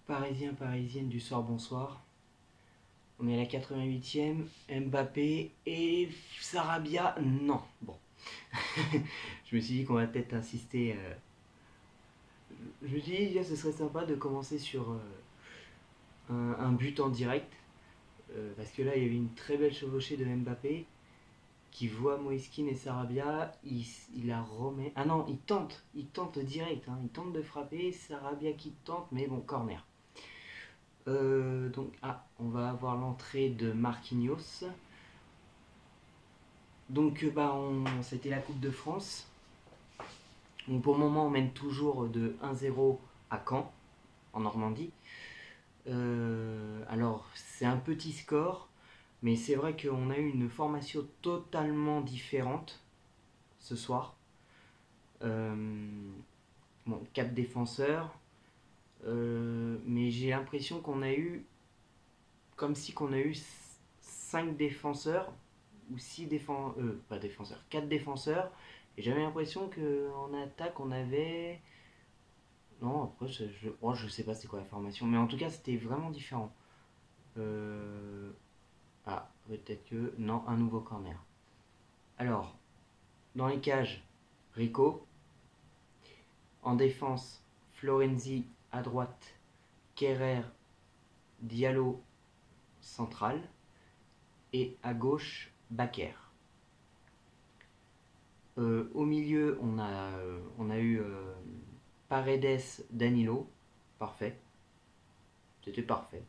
Parisiens, parisiennes du soir, bonsoir. On est à la 88e, Mbappé et Sarabia, non. Bon, je me suis dit qu'on va peut-être insister. Je me suis dit, ce serait sympa de commencer sur un but en direct. Parce que là, il y avait une très belle chevauchée de Mbappé qui voit Moïskine et Sarabia. Il la remet. Ah non, il tente direct. Hein, il tente de frapper. Sarabia qui tente, mais bon, corner. On va avoir l'entrée de Marquinhos. Donc, c'était la Coupe de France. Donc, pour le moment, on mène toujours de 1-0 à Caen, en Normandie. Alors, c'est un petit score, mais c'est vrai qu'on a eu une formation totalement différente ce soir. 4 défenseurs, mais j'ai l'impression qu'on a eu comme si qu'on a eu 5 défenseurs ou 4 défenseurs, et j'avais l'impression qu'en attaque on avait, non, après je sais pas c'est quoi la formation, mais en tout cas c'était vraiment différent. Peut-être que non, un nouveau corner. Alors, dans les cages, Rico. En défense, Florenzi à droite, Kerrer, Diallo central, et à gauche, Bakker. Au milieu, on a eu Paredes, Danilo, parfait. C'était parfait.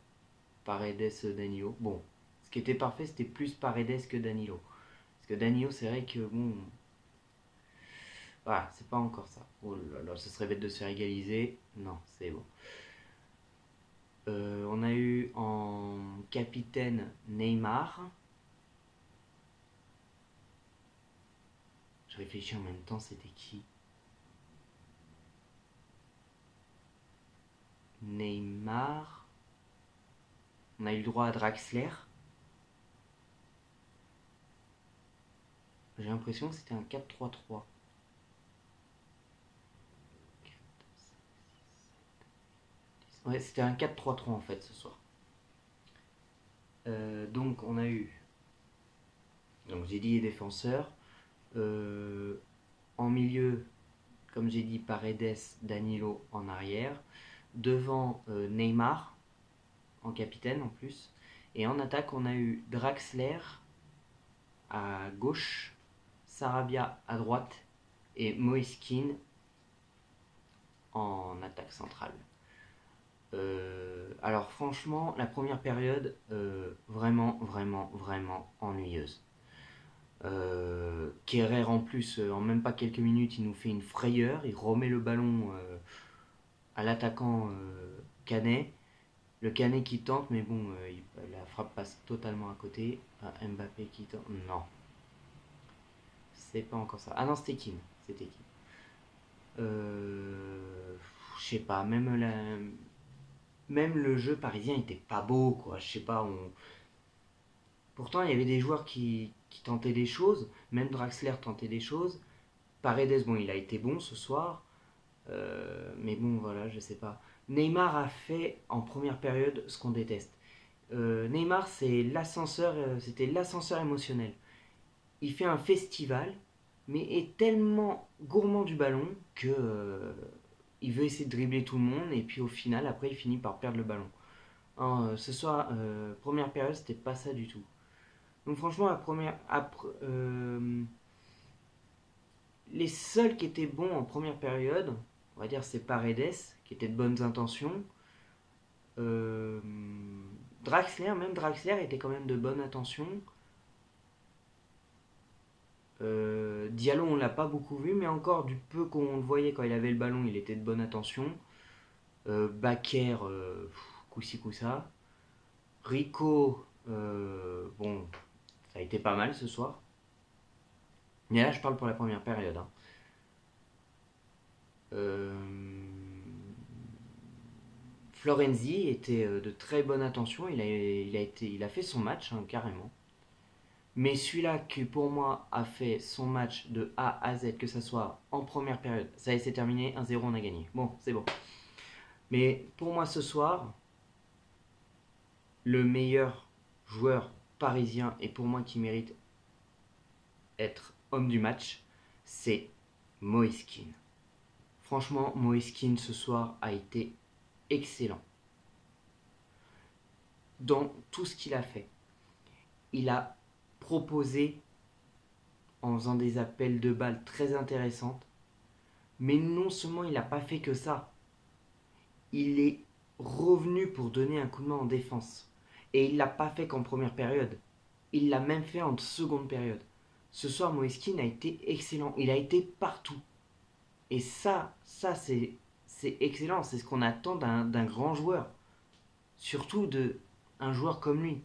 Paredes, Danilo. Bon, ce qui était parfait, c'était plus Paredes que Danilo. Parce que Danilo, c'est vrai que bon, voilà, c'est pas encore ça. Oh là là, ce serait bête de se faire égaliser. Non, c'est bon. On a eu en capitaine Neymar. Je réfléchis en même temps, c'était qui? Neymar. On a eu le droit à Draxler. J'ai l'impression que c'était un 4-3-3. Ouais, c'était un 4-3-3 en fait ce soir. Donc on a eu, donc j'ai dit les défenseurs. En milieu, comme j'ai dit, Paredes, Danilo en arrière. Devant, Neymar en capitaine en plus. Et en attaque, on a eu Draxler à gauche, Sarabia à droite et Moïskine en attaque centrale. Alors franchement, la première période, vraiment ennuyeuse. Kerrer en plus, en même pas quelques minutes, il nous fait une frayeur, il remet le ballon à l'attaquant Canet. Le Canet qui tente, mais bon, la frappe passe totalement à côté. Mbappé qui tente, non. C'est pas encore ça. Ah non, c'était Kim. C'était Kim. Je sais pas, même le jeu parisien était pas beau, quoi. Je sais pas, pourtant il y avait des joueurs qui tentaient des choses, même Draxler tentait des choses. Paredes, bon, il a été bon ce soir, mais bon, voilà, je sais pas. Neymar a fait en première période ce qu'on déteste. Neymar, c'était l'ascenseur émotionnel. Il fait un festival, mais est tellement gourmand du ballon que il veut essayer de dribbler tout le monde, et puis au final, après, il finit par perdre le ballon. Ce soir, première période, c'était pas ça du tout. Donc franchement, les seuls qui étaient bons en première période, on va dire c'est Paredes, qui était de bonnes intentions. Draxler, même Draxler était quand même de bonnes intentions. Diallo, on l'a pas beaucoup vu, mais encore du peu qu'on le voyait quand il avait le ballon, il était de bonne intention. Bakker, coup-ci coup-ça. Rico, bon, ça a été pas mal ce soir. Mais là, je parle pour la première période. Hein. Florenzi était de très bonne intention. Il a fait son match, hein, carrément. Mais celui-là qui, pour moi, a fait son match de A à Z, que ce soit en première période, ça s'est terminé 1-0, on a gagné. Bon, c'est bon. Mais pour moi ce soir, le meilleur joueur parisien et pour moi qui mérite être homme du match, c'est Moïse Kean. Franchement, Moïse Kean ce soir a été excellent dans tout ce qu'il a fait. Il a proposé en faisant des appels de balles très intéressantes, mais non seulement il n'a pas fait que ça, il est revenu pour donner un coup de main en défense. Et il ne l'a pas fait qu'en première période, il l'a même fait en seconde période. Ce soir, Moïse Kean a été excellent, il a été partout. Et ça c'est excellent, c'est ce qu'on attend d'un grand joueur. Surtout d'un joueur comme lui.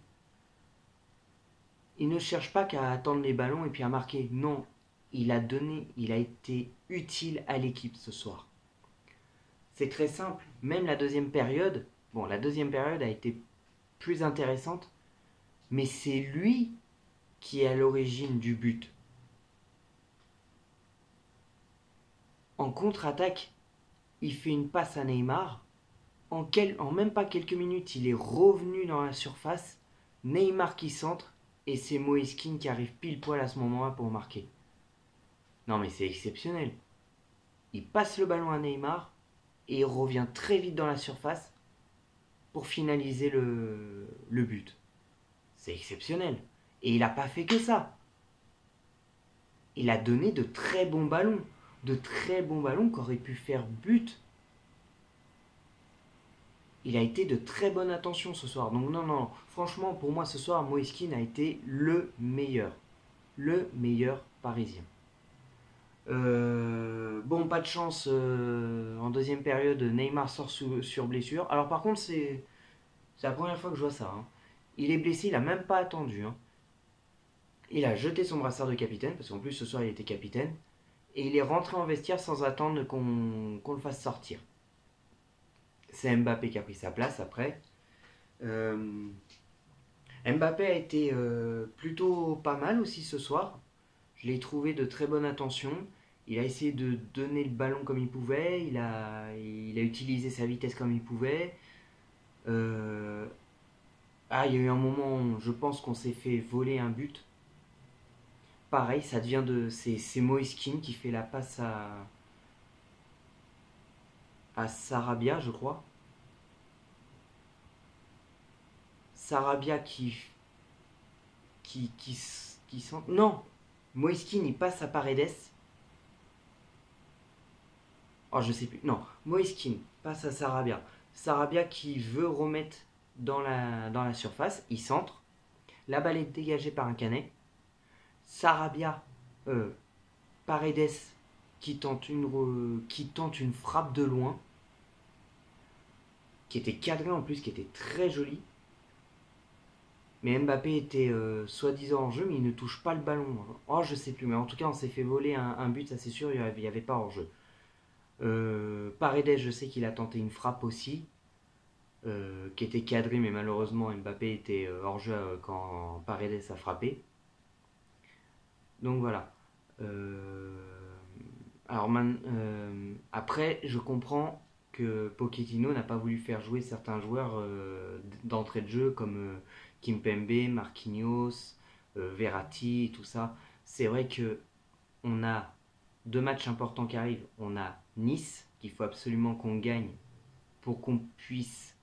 Il ne cherche pas qu'à attendre les ballons et puis à marquer. Non, il a été utile à l'équipe ce soir. C'est très simple. Même la deuxième période, bon, la deuxième période a été plus intéressante, mais c'est lui qui est à l'origine du but. En contre-attaque, il fait une passe à Neymar. En même pas quelques minutes, il est revenu dans la surface. Neymar qui centre et c'est Moïse Kean qui arrive pile poil à ce moment-là pour marquer. Non mais c'est exceptionnel. Il passe le ballon à Neymar et il revient très vite dans la surface pour finaliser le but. C'est exceptionnel. Et il n'a pas fait que ça. Il a donné de très bons ballons. De très bons ballons qui auraient pu faire but. Il a été de très bonne attention ce soir. Donc non, franchement, pour moi ce soir, Moïse Kean a été le meilleur. Le meilleur parisien. Bon, pas de chance, en deuxième période, Neymar sort sur blessure. Alors par contre, c'est la première fois que je vois ça. Hein. Il est blessé, il a même pas attendu. Hein. Il a jeté son brassard de capitaine, parce qu'en plus ce soir il était capitaine. Et il est rentré en vestiaire sans attendre qu'on le fasse sortir. C'est Mbappé qui a pris sa place après. Euh, Mbappé a été plutôt pas mal aussi ce soir. Je l'ai trouvé de très bonne attention. Il a essayé de donner le ballon comme il pouvait. Il a utilisé sa vitesse comme il pouvait. Il y a eu un moment où je pense qu'on s'est fait voler un but. Pareil, ça devient de. C'est Moïse Kean qui fait la passe à Sarabia, je crois. Sarabia qui sent. Non, Moïse Kean il passe à Paredes. Oh, je sais plus. Non, Moïse Kean passe à Sarabia. Sarabia qui veut remettre dans la surface. Il centre. La balle est dégagée par un Canet. Sarabia, Paredes qui tente une frappe de loin. Qui était cadrée en plus, qui était très jolie. Mais Mbappé était soi-disant en jeu, mais il ne touche pas le ballon. Oh, je sais plus, mais en tout cas, on s'est fait voler un but, ça c'est sûr, il n'y avait pas hors jeu. Paredes, je sais qu'il a tenté une frappe aussi, qui était cadrée, mais malheureusement Mbappé était hors jeu quand Paredes a frappé. Donc voilà. Alors après, je comprends que Pochettino n'a pas voulu faire jouer certains joueurs d'entrée de jeu comme Kimpembe, Marquinhos, Verratti, tout ça. C'est vrai que on a deux matchs importants qui arrivent. On a Nice, qu'il faut absolument qu'on gagne pour qu'on puisse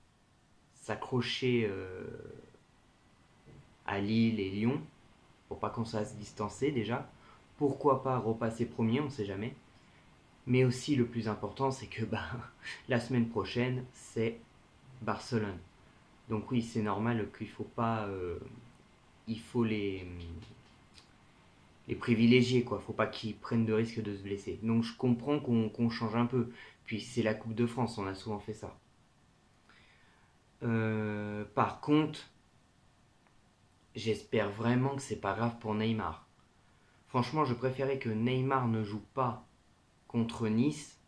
s'accrocher à Lille et Lyon, pour pas qu'on se fasse distancer déjà. Pourquoi pas repasser premier, on ne sait jamais. Mais aussi le plus important, c'est que la semaine prochaine, c'est Barcelone. Donc oui, c'est normal qu'il faut pas... il faut les privilégier, quoi. Faut pas qu'ils prennent de risque de se blesser. Donc je comprends qu'on change un peu. Puis c'est la Coupe de France, on a souvent fait ça. Par contre, j'espère vraiment que c'est pas grave pour Neymar. Franchement, je préférais que Neymar ne joue pas contre Nice,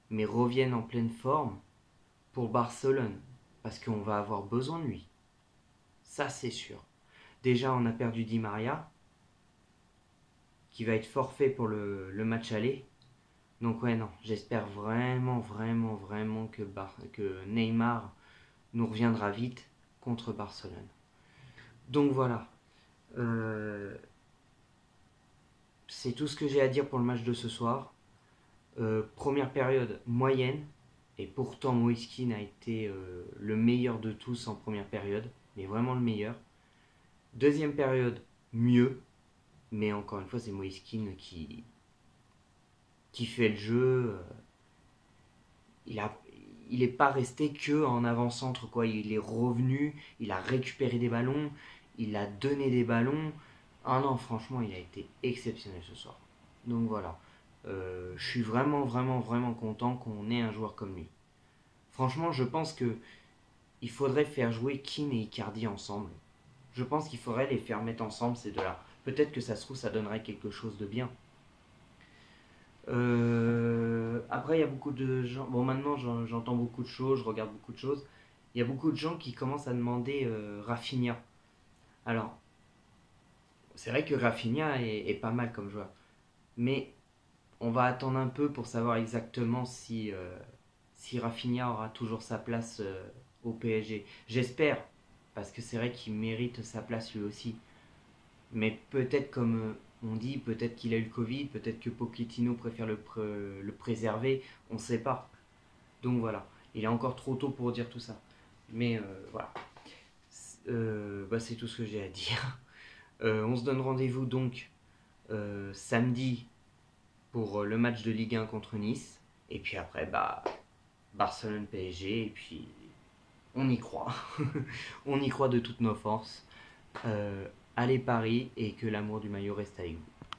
mais revienne en pleine forme pour Barcelone. Parce qu'on va avoir besoin de lui. Ça, c'est sûr. Déjà, on a perdu Di Maria, qui va être forfait pour le match aller. Donc ouais, non, j'espère vraiment, vraiment, vraiment que Neymar nous reviendra vite contre Barcelone. Donc voilà, euh, c'est tout ce que j'ai à dire pour le match de ce soir. Première période moyenne, et pourtant Moïse Kean a été le meilleur de tous en première période, mais vraiment le meilleur. Deuxième période, mieux, mais encore une fois, c'est Moïse Kean qui fait le jeu. Il a, il n'est pas resté que en avant-centre, quoi. Il est revenu, il a récupéré des ballons, il a donné des ballons. Ah non, franchement, il a été exceptionnel ce soir. Donc voilà. Je suis vraiment, vraiment, vraiment content qu'on ait un joueur comme lui. Franchement, je pense que il faudrait faire jouer Keane et Icardi ensemble. Je pense qu'il faudrait les faire mettre ensemble ces deux-là. Peut-être que ça se trouve, ça donnerait quelque chose de bien. Après, il y a beaucoup de gens. Bon, maintenant, j'entends beaucoup de choses, je regarde beaucoup de choses. Il y a beaucoup de gens qui commencent à demander Rafinha. Alors, c'est vrai que Rafinha est pas mal comme joueur. Mais on va attendre un peu pour savoir exactement si Rafinha aura toujours sa place au PSG. J'espère, parce que c'est vrai qu'il mérite sa place lui aussi. Mais peut-être comme on dit, peut-être qu'il a eu le Covid, peut-être que Pochettino préfère le préserver, on ne sait pas. Donc voilà, il est encore trop tôt pour dire tout ça. Mais voilà, bah, c'est tout ce que j'ai à dire. On se donne rendez-vous donc samedi pour le match de Ligue 1 contre Nice. Et puis après, bah, Barcelone PSG. Et puis on y croit. On y croit de toutes nos forces. Allez Paris et que l'amour du maillot reste avec vous.